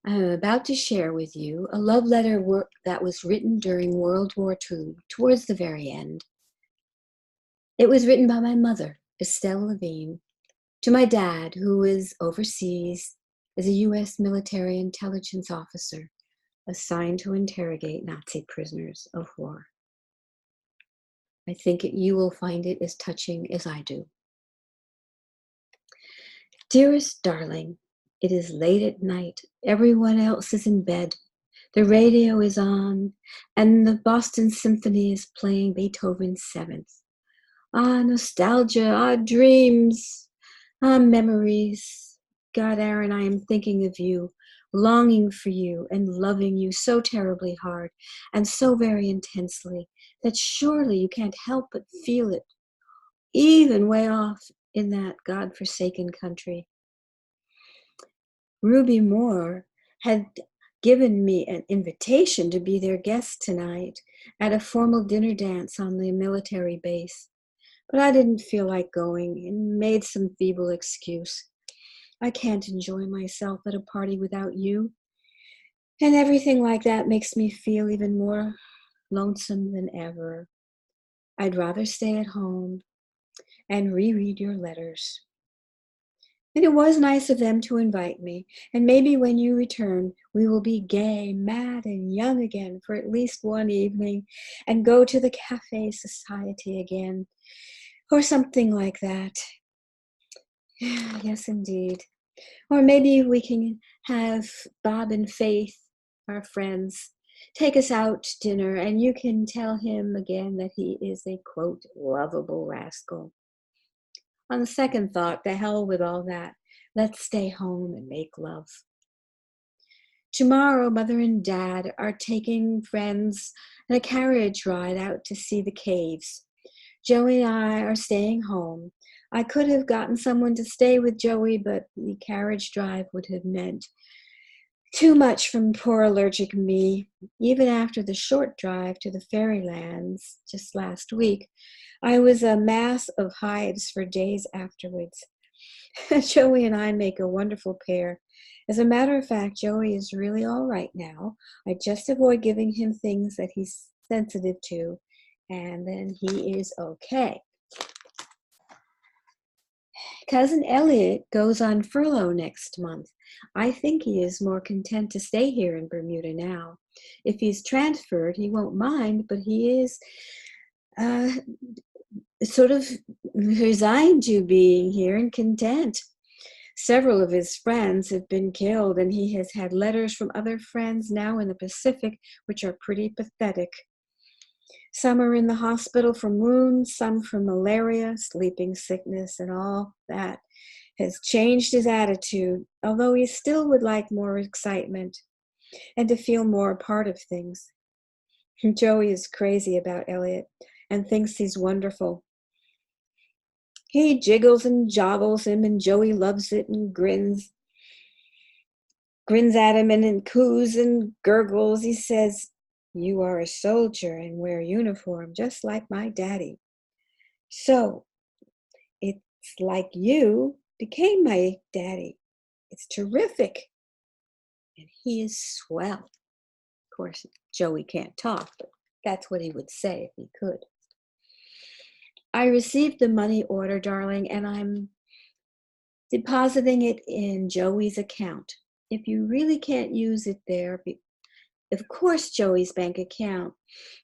I'm about to share with you a love letter that was written during World War II, towards the very end. It was written by my mother, Estelle Levine, to my dad, who is overseas as a U.S. military intelligence officer assigned to interrogate Nazi prisoners of war. I think you will find it as touching as I do. Dearest darling, it is late at night. Everyone else is in bed. The radio is on, and the Boston Symphony is playing Beethoven's Seventh. Ah, nostalgia, ah, dreams, ah, memories. God, Aaron, I am thinking of you, longing for you, and loving you so terribly hard and so very intensely that surely you can't help but feel it, even way off in that God-forsaken country. Ruby Moore had given me an invitation to be their guest tonight at a formal dinner dance on the military base, but I didn't feel like going and made some feeble excuse. I can't enjoy myself at a party without you, and everything like that makes me feel even more lonesome than ever. I'd rather stay at home and reread your letters. And it was nice of them to invite me, and maybe when you return, we will be gay, mad, and young again for at least one evening, and go to the cafe society again, or something like that. Yes, indeed. Or maybe we can have Bob and Faith, our friends, take us out to dinner, and you can tell him again that he is a, quote, lovable rascal. On the second thought, the hell with all that. Let's stay home and make love. Tomorrow, Mother and Dad are taking friends on a carriage ride out to see the caves. Joey and I are staying home. I could have gotten someone to stay with Joey, but the carriage drive would have meant too much from poor allergic me. Even after the short drive to the fairylands just last week, I was a mass of hives for days afterwards. Joey and I make a wonderful pair. As a matter of fact, Joey is really all right now. I just avoid giving him things that he's sensitive to, and then he is okay. Cousin Elliot goes on furlough next month. I think he is more content to stay here in Bermuda now. If he's transferred, he won't mind, but he is sort of resigned to being here and content. Several of his friends have been killed, and he has had letters from other friends now in the Pacific, which are pretty pathetic. Some are in the hospital from wounds, some from malaria, sleeping sickness, and all that has changed his attitude, although he still would like more excitement and to feel more a part of things. Joey is crazy about Elliot and thinks he's wonderful. He jiggles and joggles him, and Joey loves it and grins at him and coos and gurgles. He says, "You are a soldier and wear uniform just like my daddy. So it's like you became my daddy. It's terrific." And he is swell. Of course, Joey can't talk, but that's what he would say if he could. I received the money order, darling, and I'm depositing it in Joey's account. If you really can't use it there, of course, Joey's bank account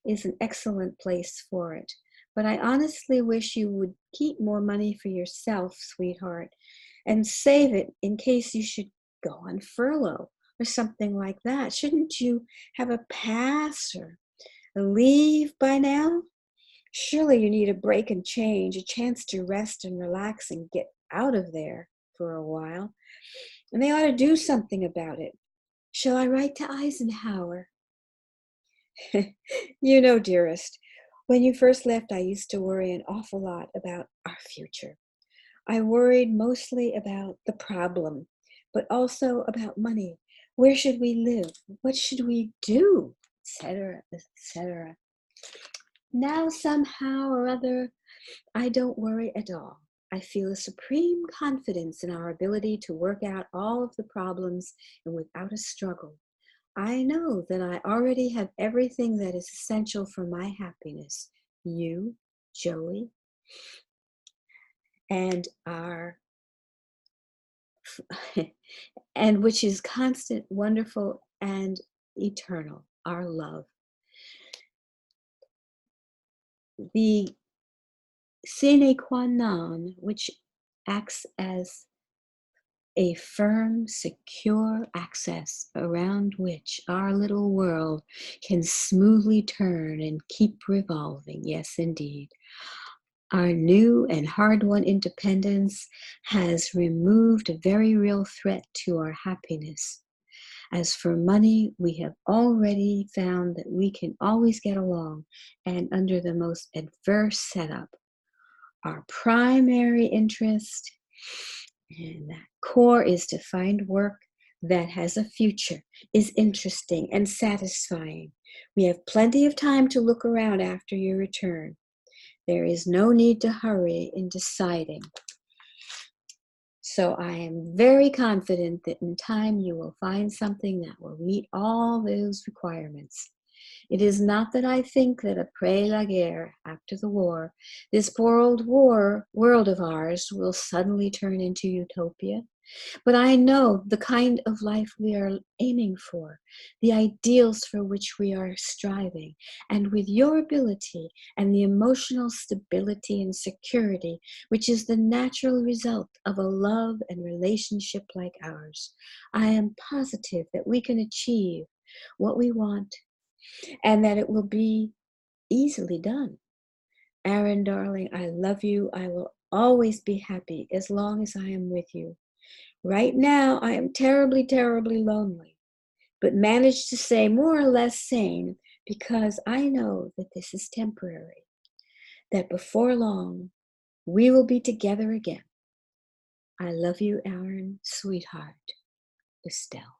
is an excellent place for it. But I honestly wish you would keep more money for yourself, sweetheart, and save it in case you should go on furlough or something like that. Shouldn't you have a pass or a leave by now? Surely you need a break and change, a chance to rest and relax and get out of there for a while. And they ought to do something about it. Shall I write to Eisenhower? You know, dearest, when you first left, I used to worry an awful lot about our future. I worried mostly about the problem, but also about money. Where should we live? What should we do? Etc., etc. Now, somehow or other, I don't worry at all. I feel a supreme confidence in our ability to work out all of the problems and without a struggle. I know that I already have everything that is essential for my happiness. You, Joey, and our and which is constant, wonderful, and eternal, our love. The sine qua non, which acts as a firm, secure access around which our little world can smoothly turn and keep revolving. Yes, indeed. Our new and hard-won independence has removed a very real threat to our happiness. As for money, we have already found that we can always get along, and under the most adverse setup. Our primary interest and that core is to find work that has a future, is interesting and satisfying. We have plenty of time to look around after your return. There is no need to hurry in deciding. So I am very confident that in time you will find something that will meet all those requirements. It is not that I think that après la guerre, after the war, this poor old world of ours will suddenly turn into utopia. But I know the kind of life we are aiming for, the ideals for which we are striving, and with your ability and the emotional stability and security, which is the natural result of a love and relationship like ours, I am positive that we can achieve what we want and that it will be easily done. Aaron, darling, I love you. I will always be happy as long as I am with you. Right now, I am terribly, terribly lonely, but manage to stay more or less sane because I know that this is temporary, that before long, we will be together again. I love you, Aaron, sweetheart, Estelle.